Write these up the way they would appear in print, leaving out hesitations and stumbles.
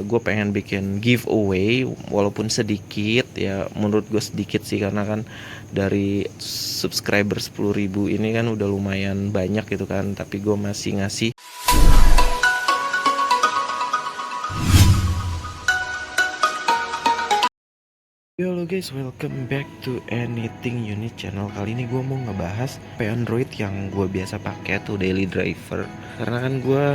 gue pengen bikin giveaway walaupun sedikit ya, menurut gue sedikit sih, karena kan dari subscriber 10.000 ini kan udah lumayan banyak gitu kan, tapi gue masih ngasih. Halo guys, welcome back to Anything Unit channel. Kali ini gue mau ngebahas HP Android yang gue biasa pakai tuh, Daily Driver. Karena kan gue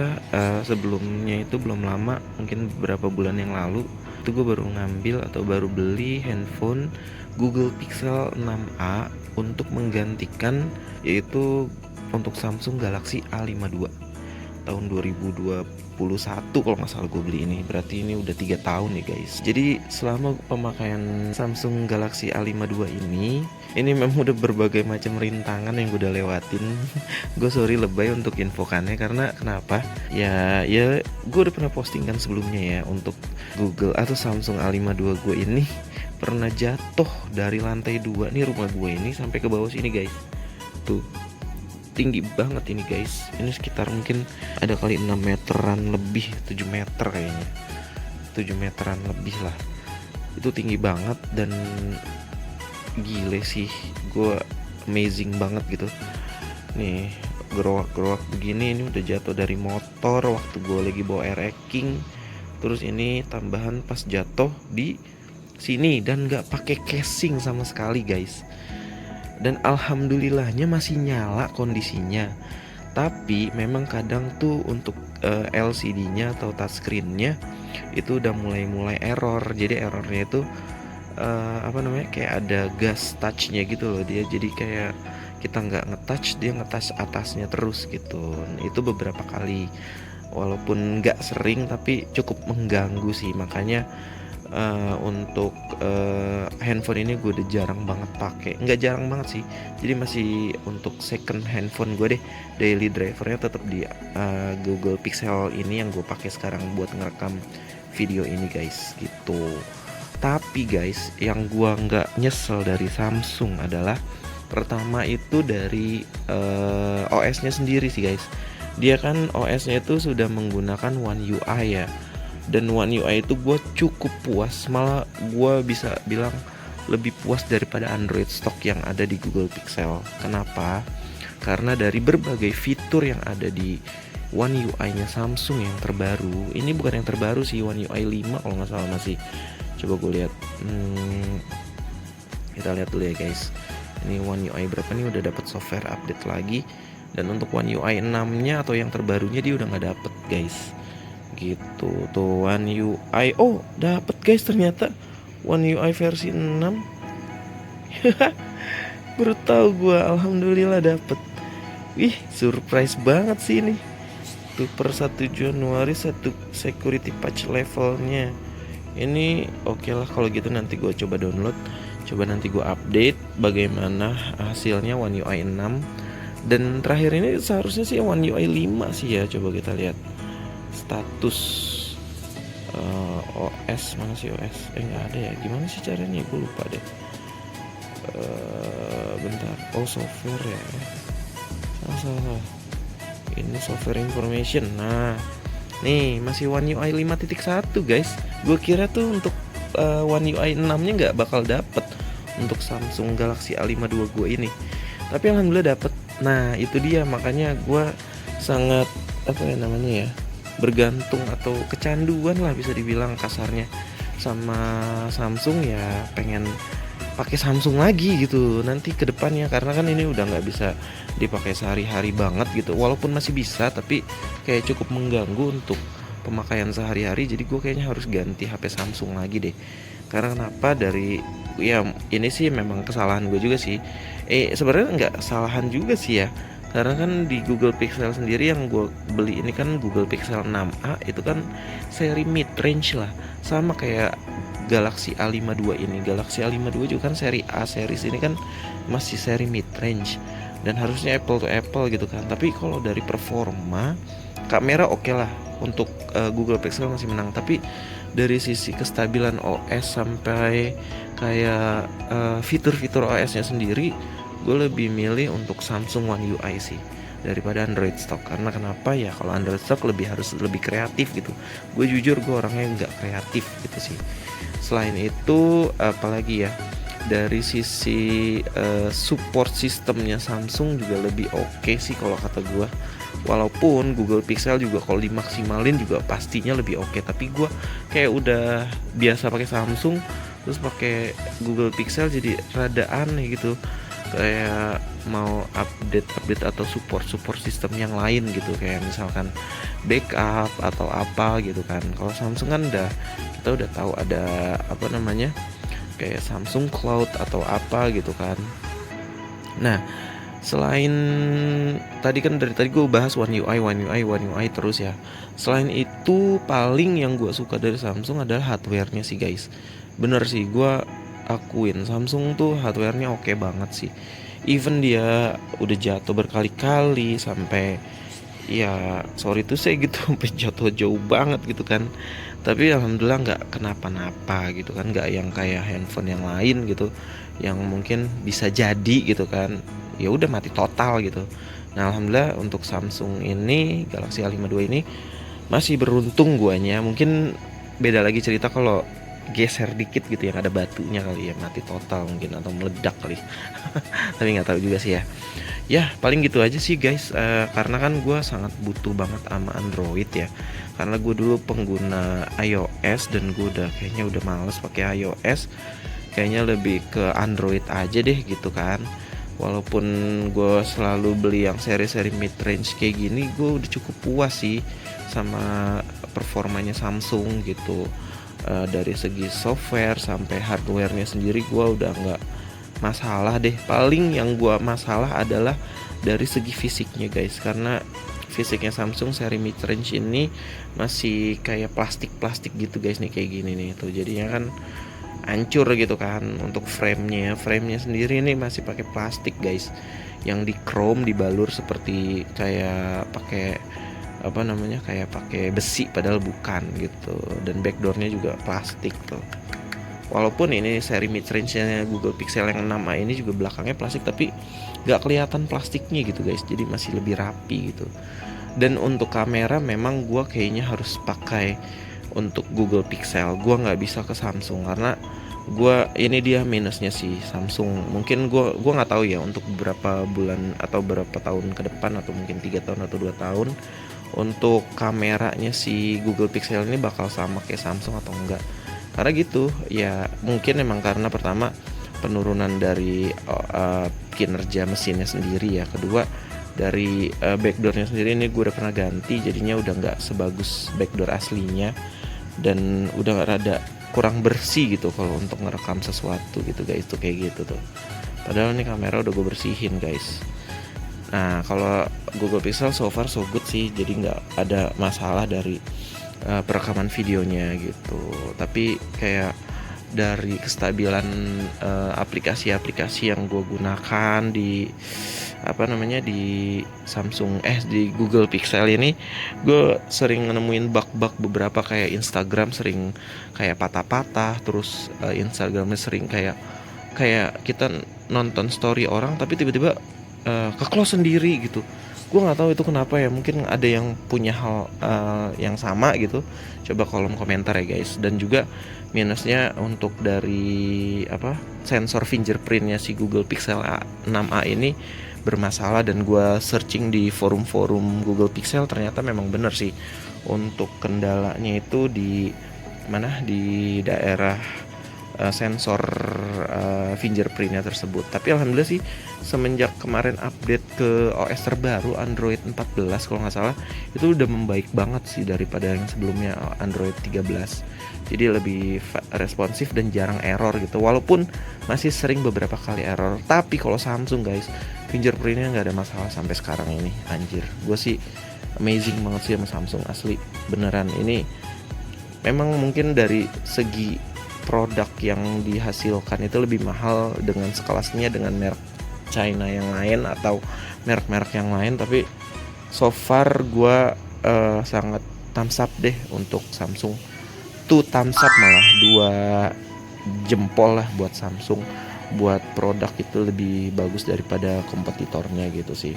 sebelumnya itu belum lama, mungkin beberapa bulan yang lalu itu gue baru ngambil atau baru beli handphone Google Pixel 6a untuk menggantikan, yaitu untuk Samsung Galaxy A52 tahun 2021 kalau nggak salah gue beli ini. Berarti ini udah 3 tahun ya guys. Jadi selama pemakaian Samsung Galaxy A52 ini memang udah berbagai macam rintangan yang gue udah lewatin. Gue sorry lebay untuk infokannya, karena kenapa ya gue udah pernah postingkan sebelumnya ya, untuk Google atau Samsung A52 gue ini pernah jatuh dari lantai 2 nih rumah gue ini sampai ke bawah sini guys. Tuh, tinggi banget ini guys. Ini sekitar mungkin ada kali 6 meteran lebih, 7 meter kayaknya, 7 meteran lebih lah. Itu tinggi banget dan gile sih, gue amazing banget gitu. Nih gerowak-gerowak begini, ini udah jatuh dari motor waktu gue lagi bawa air racking. Terus ini tambahan pas jatuh di sini dan gak pakai casing sama sekali guys. Dan alhamdulillahnya masih nyala kondisinya. Tapi memang kadang tuh untuk LCD-nya atau touchscreen-nya itu udah mulai error. Jadi errornya itu kayak ada gas touch-nya gitu loh dia. Jadi kayak kita nggak ngetouch, dia ngetouch atasnya terus gitu. Itu beberapa kali, walaupun nggak sering tapi cukup mengganggu sih. Makanya untuk handphone ini gue udah jarang banget pakai. Nggak jarang banget sih, jadi masih untuk second handphone gue deh. Daily drivernya tetap di Google Pixel ini yang gue pakai sekarang buat ngerekam video ini guys gitu. Tapi guys, yang gue nggak nyesel dari Samsung adalah pertama itu dari OS-nya sendiri sih guys. Dia kan OS-nya itu sudah menggunakan One UI ya. Dan One UI itu gue cukup puas, malah gue bisa bilang lebih puas daripada Android stock yang ada di Google Pixel. Kenapa? Karena dari berbagai fitur yang ada di One UI-nya Samsung yang terbaru, ini bukan yang terbaru sih, One UI 5 kalau nggak salah masih. Coba gue lihat, kita lihat dulu ya guys. Ini One UI berapa nih, udah dapat software update lagi. Dan untuk One UI 6-nya atau yang terbarunya dia udah nggak dapet guys. Gitu tuh One UI. Oh, dapet guys ternyata One UI versi 6. Baru tahu gue, alhamdulillah dapet. Wih, surprise banget sih ini. Tuh per 1 Januari 1 security patch levelnya. Ini oke lah kalau gitu, nanti gue coba download. Coba nanti gue update bagaimana hasilnya One UI 6. Dan terakhir ini seharusnya sih One UI 5 sih ya. Coba kita lihat status OS, mana sih OS? Nggak ada ya, gimana sih caranya, gue lupa deh. Bentar, software ya, salah. Ini software information. Nah nih masih One UI 5.1 guys. Gue kira tuh untuk One UI 6 nya nggak bakal dapet untuk Samsung Galaxy A52 gue ini, tapi alhamdulillah dapet. Nah itu dia, makanya gue sangat bergantung atau kecanduan lah bisa dibilang kasarnya sama Samsung ya, pengen pakai Samsung lagi gitu nanti ke depannya, karena kan ini udah nggak bisa dipakai sehari-hari banget gitu, walaupun masih bisa tapi kayak cukup mengganggu untuk pemakaian sehari-hari. Jadi gue kayaknya harus ganti HP Samsung lagi deh. Karena kenapa, dari ya ini sih memang kesalahan gue juga sih. Sebenarnya nggak kesalahan juga sih ya, karena kan di Google Pixel sendiri yang gue beli ini kan Google Pixel 6a, itu kan seri mid range lah, sama kayak Galaxy A52 ini. Galaxy A52 juga kan seri A, series ini kan masih seri mid range dan harusnya apple to apple gitu kan. Tapi kalau dari performa, kamera oke lah, untuk Google Pixel masih menang. Tapi dari sisi kestabilan OS sampai kayak fitur-fitur OS-nya sendiri, gue lebih milih untuk Samsung One UI sih. daripada Android stock. Karena kenapa ya, kalau Android stock harus lebih kreatif gitu. Gue jujur gue orangnya nggak kreatif gitu sih. Selain itu apalagi ya, dari sisi support sistemnya Samsung juga lebih oke sih kalau kata gue. Walaupun Google Pixel juga kalau dimaksimalin juga pastinya lebih oke, tapi gue kayak udah biasa pakai Samsung terus pakai Google Pixel jadi rada aneh gitu, kayak mau update atau support sistem yang lain gitu, kayak misalkan backup atau apa gitu kan. Kalau Samsung kan kita udah tahu ada apa namanya, kayak Samsung Cloud atau apa gitu kan. Nah, selain tadi kan dari tadi gue bahas One UI terus ya. Selain itu paling yang gue suka dari Samsung adalah hardware-nya sih guys. Bener sih, gue akuin Samsung tuh hardware-nya oke banget sih. Even dia udah jatuh berkali-kali sampai, ya sorry tuh saya gitu, sampai jatuh jauh banget gitu kan, tapi alhamdulillah nggak kenapa-napa gitu kan, nggak yang kayak handphone yang lain gitu yang mungkin bisa jadi gitu kan, ya udah mati total gitu. Nah alhamdulillah untuk Samsung ini, Galaxy A52 ini masih beruntung guanya. Mungkin beda lagi cerita kalau geser dikit gitu yang ada batunya kali ya, mati total mungkin atau meledak kali. Tapi nggak tahu juga sih ya. Ya paling gitu aja sih guys, karena kan gue sangat butuh banget sama Android ya, karena gue dulu pengguna iOS dan gue kayaknya udah males pakai iOS, kayaknya lebih ke Android aja deh gitu kan. Walaupun gue selalu beli yang seri-seri mid range kayak gini, gue udah cukup puas sih sama performanya Samsung gitu. Dari segi software sampai hardwarenya sendiri gue udah nggak masalah deh. Paling yang gua masalah adalah dari segi fisiknya guys, karena fisiknya Samsung seri mid range ini masih kayak plastik gitu guys nih, kayak gini nih tuh, jadinya kan hancur gitu kan. Untuk framenya sendiri ini masih pakai plastik guys, yang di chrome dibalur seperti kayak pakai apa namanya, kayak pakai besi padahal bukan gitu. Dan backdoornya juga plastik tuh. Walaupun ini seri mid range-nya Google Pixel yang 6a ini juga belakangnya plastik, tapi gak kelihatan plastiknya gitu guys, jadi masih lebih rapi gitu. Dan untuk kamera memang gue kayaknya harus pakai untuk Google Pixel, gue nggak bisa ke Samsung karena ini dia minusnya sih Samsung. Mungkin gue nggak tahu ya untuk beberapa bulan atau berapa tahun ke depan, atau mungkin 3 tahun atau 2 tahun, untuk kameranya si Google Pixel ini bakal sama kayak Samsung atau enggak. Karena gitu ya, mungkin emang karena pertama penurunan dari kinerja mesinnya sendiri ya, kedua dari backdoornya sendiri ini gue udah pernah ganti, jadinya udah nggak sebagus backdoor aslinya dan udah rada kurang bersih gitu kalau untuk ngerekam sesuatu gitu guys, tuh kayak gitu tuh. Padahal ini kamera udah gue bersihin guys. Nah kalau Google Pixel so far so good sih, jadi nggak ada masalah dari perekaman videonya gitu. Tapi kayak dari kestabilan aplikasi-aplikasi yang gue gunakan di apa namanya, di Samsung di Google Pixel ini, gue sering nemuin bug-bug beberapa, kayak Instagram sering kayak patah-patah, terus Instagramnya sering kayak kita nonton story orang tapi tiba-tiba ke-close sendiri gitu. Gue nggak tahu itu kenapa ya, mungkin ada yang punya hal yang sama gitu. Coba kolom komentar ya guys. Dan juga minusnya untuk dari sensor fingerprintnya si Google Pixel 6a ini bermasalah, dan gue searching di forum-forum Google Pixel ternyata memang bener sih untuk kendalanya itu di mana, di daerah sensor fingerprintnya tersebut. Tapi alhamdulillah sih semenjak kemarin update ke OS terbaru Android 14 kalau nggak salah, itu udah membaik banget sih daripada yang sebelumnya Android 13. Jadi lebih responsif dan jarang error gitu, walaupun masih sering beberapa kali error. Tapi kalau Samsung guys, fingerprintnya nggak ada masalah sampai sekarang ini. Anjir, gue sih amazing banget sih sama Samsung, asli beneran. Ini memang mungkin dari segi produk yang dihasilkan itu lebih mahal dengan sekelasnya dengan merek China yang lain atau merek-merek yang lain, tapi so far gue sangat thumbs up deh untuk Samsung. Tuh thumbs up, malah 2 jempol lah buat Samsung, buat produk itu lebih bagus daripada kompetitornya gitu sih.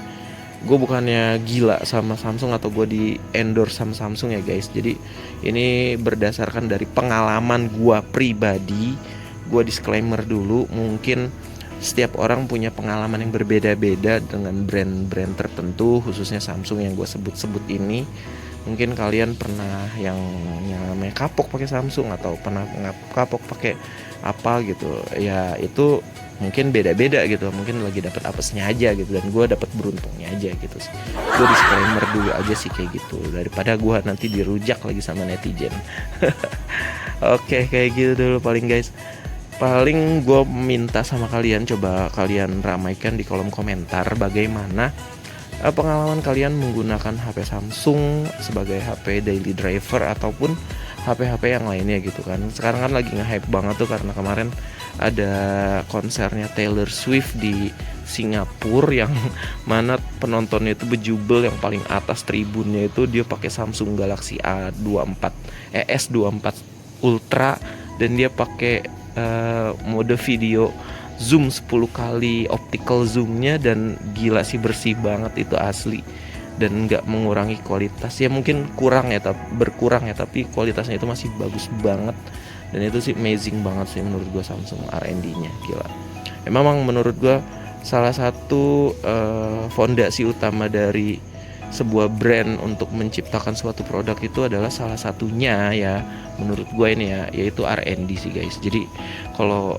gue bukannya gila sama Samsung atau gue di endorse sama Samsung ya guys. Jadi ini berdasarkan dari pengalaman gue pribadi. Gue disclaimer dulu, mungkin setiap orang punya pengalaman yang berbeda-beda dengan brand-brand tertentu, khususnya Samsung yang gue sebut-sebut ini. Mungkin kalian pernah yang namanya kapok pakai Samsung atau pernah kapok pakai apa gitu ya, itu mungkin beda-beda gitu, mungkin lagi dapat apesnya aja gitu, dan gue dapat beruntungnya aja gitu sih. Gue disclaimer dulu aja sih kayak gitu, daripada gue nanti dirujak lagi sama netizen. Oke, kayak gitu dulu paling guys. Paling gue minta sama kalian, coba kalian ramaikan di kolom komentar bagaimana pengalaman kalian menggunakan HP Samsung sebagai HP daily driver ataupun HP-HP yang lainnya gitu kan. Sekarang kan lagi nge-hype banget tuh karena kemarin ada konsernya Taylor Swift di Singapura yang mana penontonnya itu bejubel, yang paling atas tribunnya itu dia pakai Samsung Galaxy S24 Ultra, dan dia pakai mode video zoom 10 kali optical zoomnya, dan gila sih bersih banget itu asli, dan nggak mengurangi kualitas. Ya mungkin kurang ya, berkurang ya, tapi kualitasnya itu masih bagus banget, dan itu sih amazing banget sih menurut gue Samsung R&D-nya gila. Memang menurut gue salah satu fondasi utama dari sebuah brand untuk menciptakan suatu produk itu adalah salah satunya ya menurut gue ini ya, yaitu R&D sih guys. Jadi kalau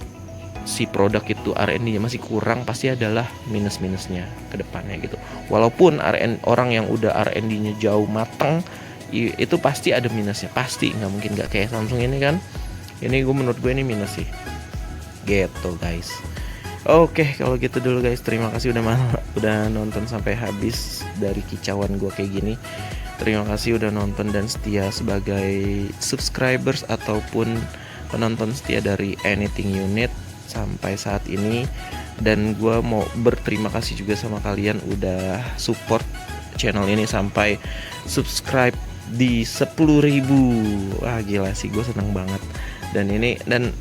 si produk itu R&D-nya masih kurang, pasti adalah minus-minusnya ke depannya gitu. Walaupun orang yang udah R&D-nya jauh mateng, itu pasti ada minusnya, pasti, nggak mungkin nggak kayak Samsung ini kan. Ini menurut gue ini minus sih gitu guys. Oke, kalau gitu dulu guys. Terima kasih udah nonton sampai habis dari kicauan gue kayak gini. Terima kasih udah nonton dan setia sebagai subscribers ataupun penonton setia dari Anything Unit sampai saat ini. Dan gue mau berterima kasih juga sama kalian udah support channel ini sampai subscribe di 10.000. Wah gila sih, gue seneng banget. Dan ini, dan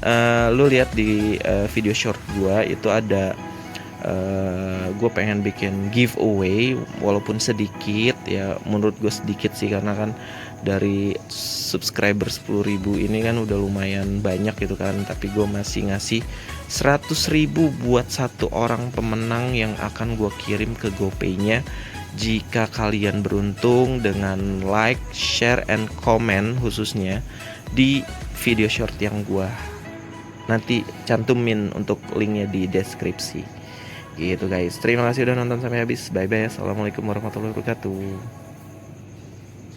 lu lihat di video short gue itu ada gue pengen bikin giveaway walaupun sedikit ya, menurut gue sedikit sih karena kan dari subscriber 10.000 ini kan udah lumayan banyak gitu kan, tapi gue masih ngasih 100.000 buat satu orang pemenang yang akan gue kirim ke GoPay-nya jika kalian beruntung dengan like, share, and comment khususnya di video short yang gue nanti cantumin untuk linknya di deskripsi gitu guys. Terima kasih udah nonton sampai habis. Bye bye. Assalamualaikum warahmatullahi wabarakatuh.